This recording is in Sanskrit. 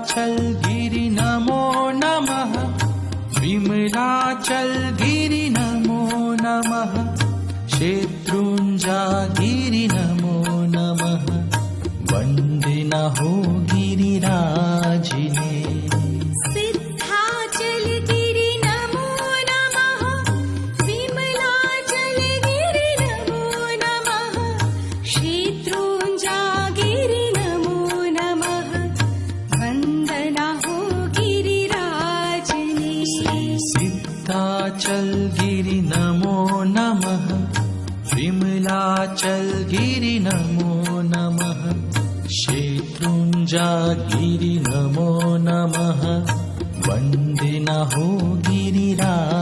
विमलाचल गिरि नमो नमः विमलाचल गिरि नमो नमः शेत्रुञ्जगिरि नमो नमः वन्दे नहो गिरिराजिने सिद्धाचल गिरि नमो नमः विमलाचल गिरि नमो नमः शेत्रुञ्जगिरि नमो नमः वन्दनाहो गिरिराजने सिद्धाचल गिरि नमो नमः विमलाचल गिरि नमो नमः शेत्रुञ्जगिरि नमो नमः वन्दे नहो गिरिराजिने।